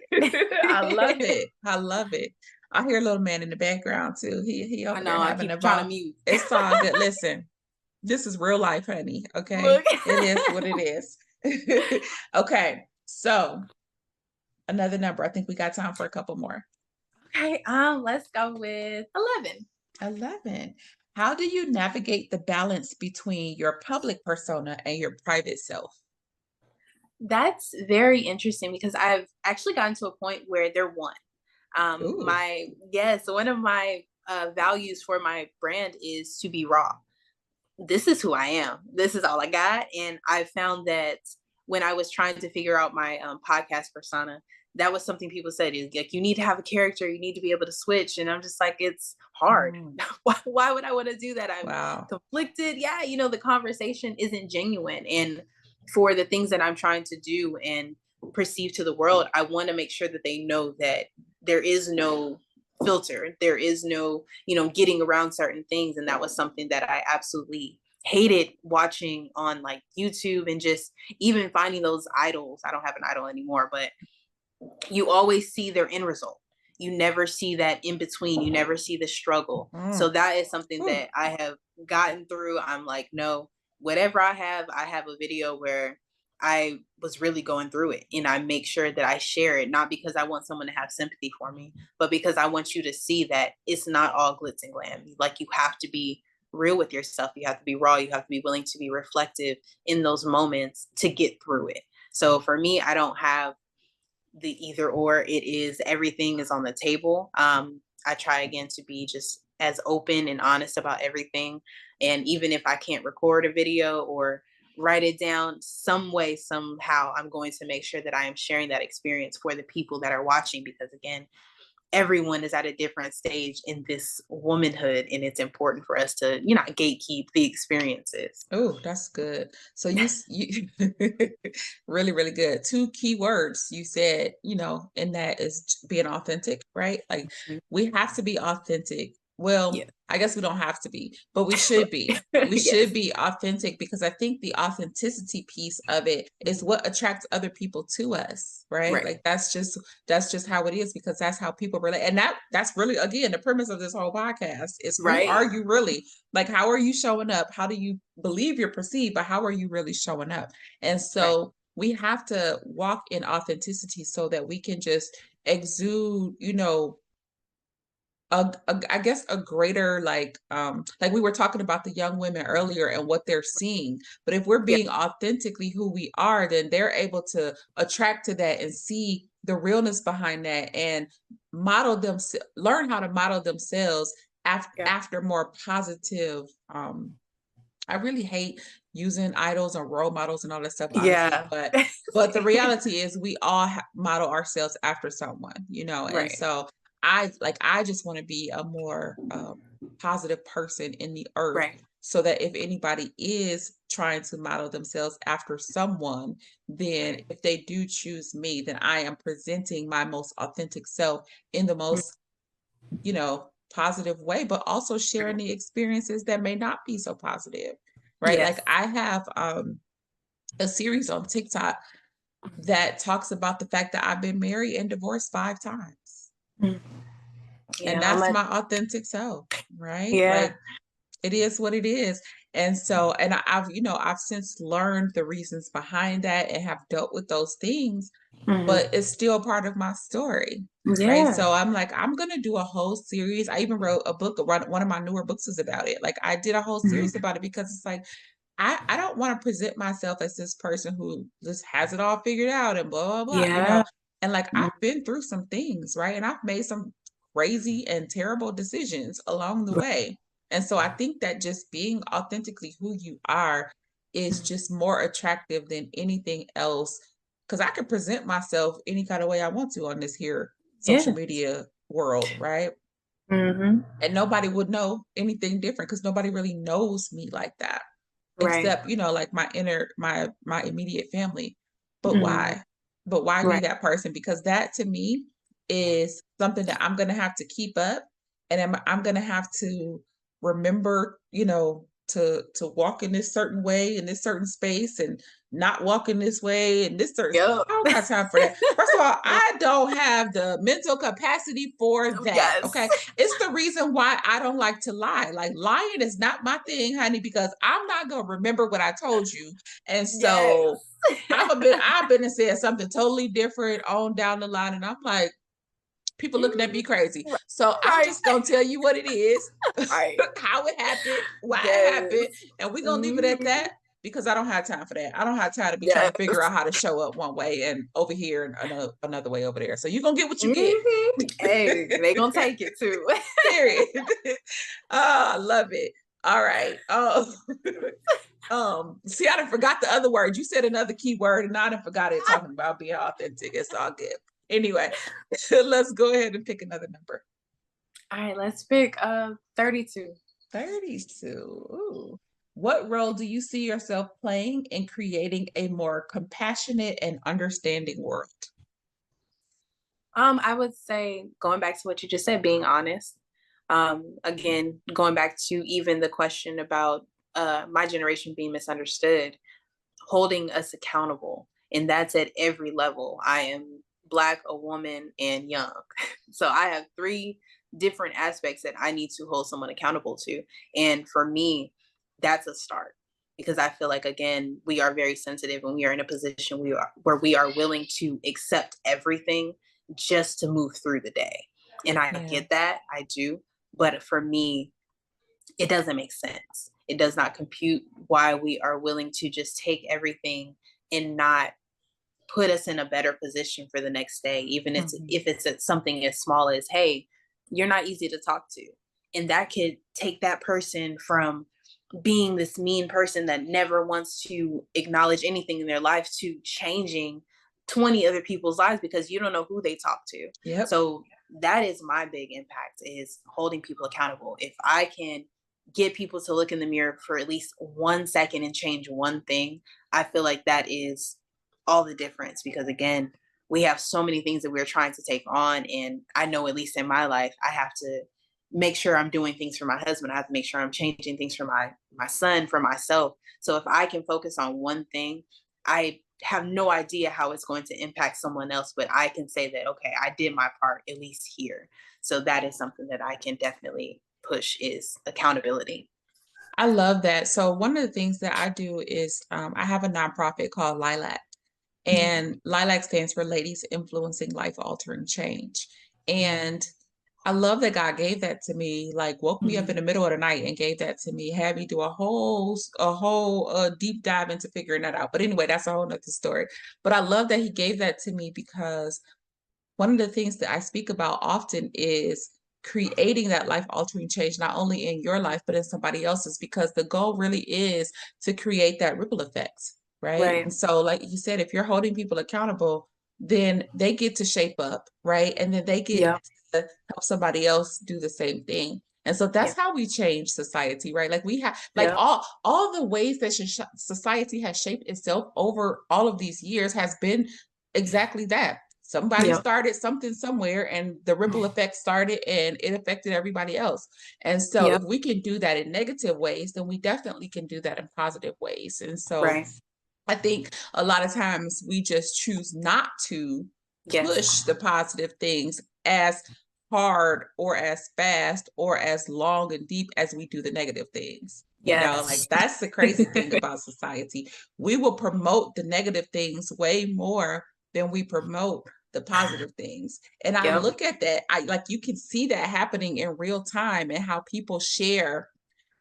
I love it. it. I love it. I hear a little man in the background too. He I over there know, I having a keep trying to ball. mute. It's all good. Listen, this is real life, honey. Okay, Look. it is what it is. Okay, so another number. I think we got time for a couple more. Okay, let's go with 11. 11. How do you navigate the balance between your public persona and your private self? That's very interesting because I've actually gotten to a point where they're one. Ooh. My Yes, so one of my values for my brand is to be raw. This is who I am. This is all I got. And I found that when I was trying to figure out my podcast persona, that was something people said is like, you need to have a character, you need to be able to switch. And I'm just like, it's hard. Mm, Why would I want to do that? I'm wow. conflicted. Yeah, the conversation isn't genuine. And for the things that I'm trying to do and perceive to the world, I want to make sure that they know that there is no filter. There is no, getting around certain things. And that was something that I absolutely hated watching on like YouTube, and just even finding those idols. I don't have an idol anymore, but you always see their end result. You never see that in between. You never see the struggle. So Mm. that is something Whew. that I have gotten through. I'm like, no, whatever I have a video where I was really going through it, and I make sure that I share it, not because I want someone to have sympathy for me, but because I want you to see that it's not all glitz and glam. Like, you have to be real with yourself. You have to be raw. You have to be willing to be reflective in those moments to get through it. So for me, I don't have the either or. It is, everything is on the table. I try again to be just as open and honest about everything. And even if I can't record a video or write it down, some way, somehow, I'm going to make sure that I am sharing that experience for the people that are watching, because again, everyone is at a different stage in this womanhood, and it's important for us to, not gatekeep the experiences. Oh, that's good. So you really, really good. Two key words you said, and that is being authentic, right? Like Mhm. we have to be authentic. Well, Yeah. I guess we don't have to be, but we should be. We should Yes. be authentic because I think the authenticity piece of it is Mhm. what attracts other people to us, right? Right. Like that's just how it is because that's how people relate. And that's really again the premise of this whole podcast is who are Right. you really? Like, how are you showing up? How do you believe you're perceived, but how are you really showing up? And Right. so we have to walk in authenticity so that we can just exude, I guess a greater like we were talking about the young women earlier and what they're seeing. But if we're Yeah. being authentically who we are, then they're able to attract to that and see the realness behind that and learn how to model themselves Yeah. after more positive I really hate using idols and role models and all that stuff, honestly. Yeah. But the reality is, we all model ourselves after someone, and Right. so I just want to be a more positive person in the earth, Right. so that if anybody is trying to model themselves after someone, then Right. if they do choose me, then I am presenting my most authentic self in the Mm. most positive way, but also sharing Right. the experiences that may not be so positive, right? Yes. Like I have a series on TikTok that talks about the fact that I've been married and divorced 5 times. Mm. And Yeah. that's my authentic self, right? Yeah. Like it is what it is. And so, and I've since learned the reasons behind that and have dealt with those things, but Mhm. it's still part of my story. Right. Yeah. So I'm like, I'm going to do a whole series. I even wrote a book. One of my newer books is about it. Like I did a whole series Mhm. about it because it's like, I don't want to present myself as this person who just has it all figured out and blah, blah, blah, Yeah. And like Mm. I've been through some things, right? And I've made some crazy and terrible decisions along the way. And so I think that just being authentically who you are is just more attractive than anything else. Because I can present myself any kind of way I want to on this here social Yeah. media world, right? Mhm. And nobody would know anything different because nobody really knows me like that Right. except like my immediate family. But Mhm. why? But why be Right. that person? Because that to me is something that I'm going to have to keep up, and I'm going to have to remember, to walk in this certain way in this certain space and not walk in this way in this certain. Yep. I don't got time for that. First of all, I don't have the mental capacity for that. Yes. Okay. It's the reason why I don't like to lie. Like lying is not my thing, honey, because I'm not gonna remember what I told you. And Yes. so I've been and said something totally different on down the line, and I'm like, people looking at me crazy. Right. So I'm Right. just gonna tell you what it is, Right. how it happened, why it happened, Yes. and we're gonna leave it at Mhm. that because I don't have time for that. I don't have time to be trying Yes. to figure out how to show up one way and over here and another way over there. So you're gonna get what you get. Mhm. Hey, they gonna take it too. Period. Oh, I love it. All right. Oh, see, I done forgot the other word. You said another key word, and I done forgot it talking about being authentic. It's all good. Anyway, let's go ahead and pick another number. All right, let's pick 32. 32. Ooh. What role do you see yourself playing in creating a more compassionate and understanding world? I would say going back to what you just said, being honest. Again, going back to even the question about my generation being misunderstood, holding us accountable. And that's at every level. I am Black, a woman, and young. So I have three different aspects that I need to hold someone accountable to. And for me, that's a start, because I feel like, again, we are very sensitive and we are in a position where we are willing to accept everything just to move through the day. And I Yeah. get that, I do. But for me, it doesn't make sense. It does not compute why we are willing to just take everything and not put us in a better position for the next day, even Mhm. if it's something as small as, hey, you're not easy to talk to. And that could take that person from being this mean person that never wants to acknowledge anything in their life to changing 20 other people's lives because you don't know who they talk to. Yep. So that is my big impact, is holding people accountable. If I can get people to look in the mirror for at least 1 second and change one thing, I feel like that is all the difference, because again, we have so many things that we're trying to take on, and I know, at least in my life, I have to make sure I'm doing things for my husband. I have to make sure I'm changing things for my son, for myself. So if I can focus on one thing, I have no idea how it's going to impact someone else, but I can say that, okay, I did my part, at least here. So that is something that I can definitely push, is accountability. I love that. So one of the things that I do is I have a nonprofit called Lilac, Mhm. and Lilac stands for Ladies Influencing Life Altering Change. And I love that God gave that to me, like woke me up in Mhm. the middle of the night and gave that to me, had me do a whole deep dive into figuring that out. But anyway, that's a whole nother story. But I love that he gave that to me because one of the things that I speak about often is creating that life altering change, not only in your life, but in somebody else's, because the goal really is to create that ripple effect, right? Right. And so, like you said, if you're holding people accountable, then they get to shape up, right? And then they get Yeah. to help somebody else do the same thing. And so Yeah. that's how we change society, right? Like we have, like Yeah. all the ways that society has shaped itself over all of these years has been exactly that. Somebody Yeah. started something somewhere and the ripple effect started and it affected everybody else. And so Yeah. if we can do that in negative ways, then we definitely can do that in positive ways. And so Right. I think a lot of times we just choose not to Yes. push the positive things as hard or as fast or as long and deep as we do the negative things. You know, like Yes. that's the crazy thing about society. We will promote the negative things way more than we promote the positive things. And I Yep. look at that, I like you can see that happening in real time and how people share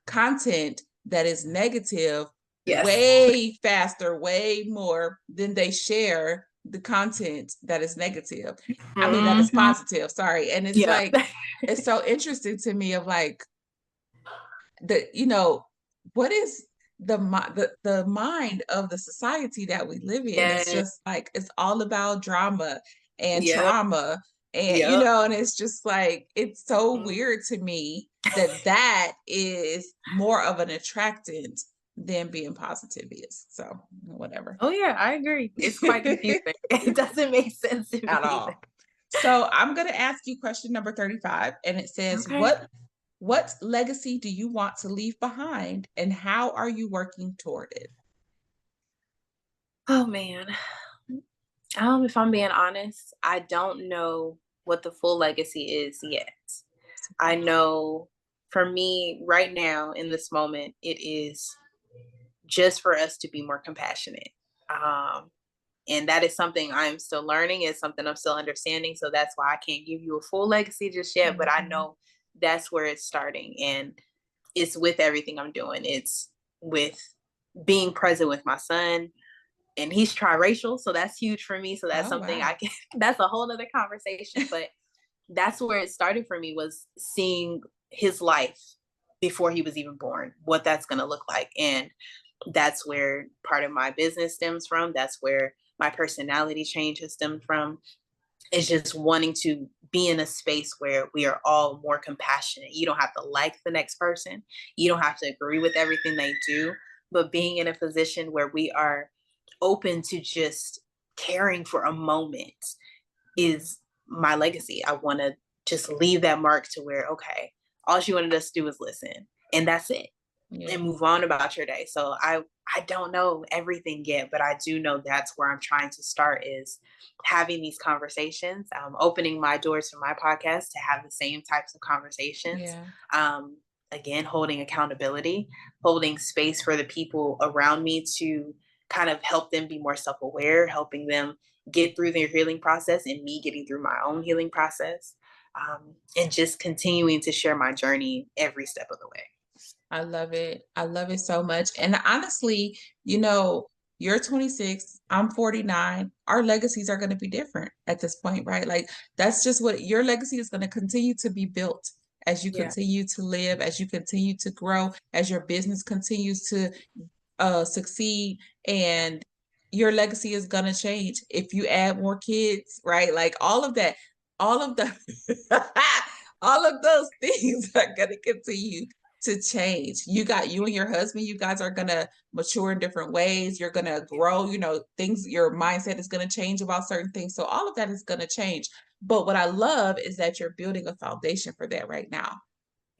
content that is negative Yes. way faster, way more than they share the content that is negative. I mean, that is Hmm. positive, sorry. And it's Yeah. like, it's so interesting to me of like what is the mind of the society that we live in. It's Yes. just like it's all about drama and Yep. trauma, and Yep. and it's just like it's so Mhm. weird to me that that is more of an attractant than being positive is. So whatever. Oh yeah, I agree. It's quite confusing. It doesn't make sense to me At either. all. So I'm going to ask you question number 35, and it says, Okay. what legacy do you want to leave behind, and how are you working toward it? Oh man. If I'm being honest, I don't know what the full legacy is yet. I know, for me right now in this moment, it is just for us to be more compassionate. Um, and that is something I'm still learning. It's something I'm still understanding. So that's why I can't give you a full legacy just yet. But I Mhm. know that's where it's starting, and it's with everything I'm doing. It's with being present with my son, and he's triracial, so that's huge for me. So that's Oh, something I wow. can. That's a whole other conversation. But that's where it started for me, was seeing his life before he was even born, what that's going to look like. And that's where part of my business stems from. That's where my personality change has stemmed from. It's just wanting to be in a space where we are all more compassionate. You don't have to like the next person, you don't have to agree with everything they do, but being in a position where we are open to just caring for a moment is my legacy. I want to just leave that mark to where, okay, all she wanted us to do was listen, and that's it, Yeah. and move on about your day. So I don't know everything yet, but I do know that's where I'm trying to start, is having these conversations, opening my doors for my podcast to have the same types of conversations. Yeah. Um, Again, holding accountability, holding space for the people around me to kind of help them be more self-aware, helping them get through their healing process, and me getting through my own healing process, and just continuing to share my journey every step of the way. I love it. I love it so much. And honestly, you know, you're 26, I'm 49. Our legacies are going to be different at this point, right? Like that's just what your legacy is going to continue to be built as you Yeah. continue to live, as you continue to grow, as your business continues to succeed, and your legacy is gonna change if you add more kids, right? Like all of that, all of the all of those things are gonna continue to change. You and your husband, you guys are gonna mature in different ways. You're gonna grow, things, your mindset is gonna change about certain things. So all of that is gonna change. But what I love is that you're building a foundation for that right now,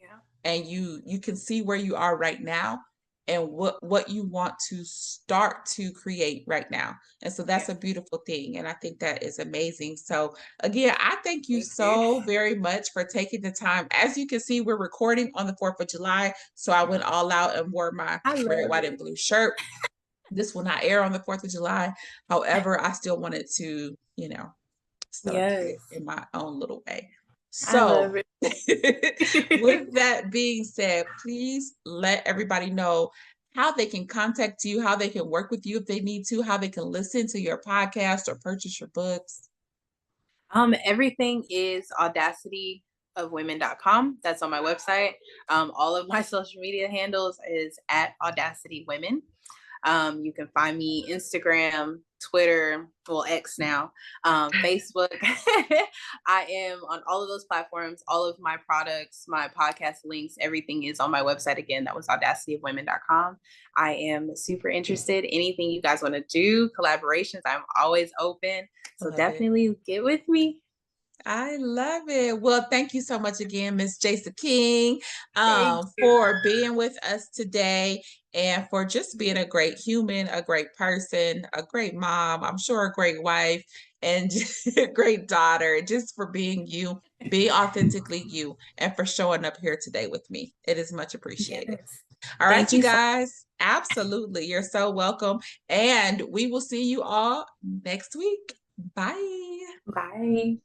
Yeah. and you can see where you are right now and what you want to start to create right now. And so that's Yeah. a beautiful thing, and I think that is amazing. So again, I thank you Thank you. so very much for taking the time. As you can see, we're recording on the 4th of July, so I went all out and wore my I red, love white, and it. blue shirt. This will not air on the 4th of July. However, I still wanted to, celebrate it Yes. in my own little way. I love So, it. with that being said, please let everybody know how they can contact you, how they can work with you if they need to, how they can listen to your podcast or purchase your books. Everything is audacityofwomen.com. That's on my website. All of my social media handles is at Audacity Women. You can find me Instagram, Twitter, well, X now, Facebook. I am on all of those platforms. All of my products, my podcast links, everything is on my website. Again, that was audacityofwomen.com. I am super interested. Anything you guys want to do, collaborations, I'm always open. I So love it. definitely get with me. I love it. Well, thank you so much again, Miss Jaysa King, Thank you. for being with us today and for just being a great human, a great person, a great mom, I'm sure a great wife, and a great daughter, just for being you, be authentically you, and for showing up here today with me. It is much appreciated. Yes. All right, Thank you you so guys. Absolutely. You're so welcome. And we will see you all next week. Bye. much. Bye.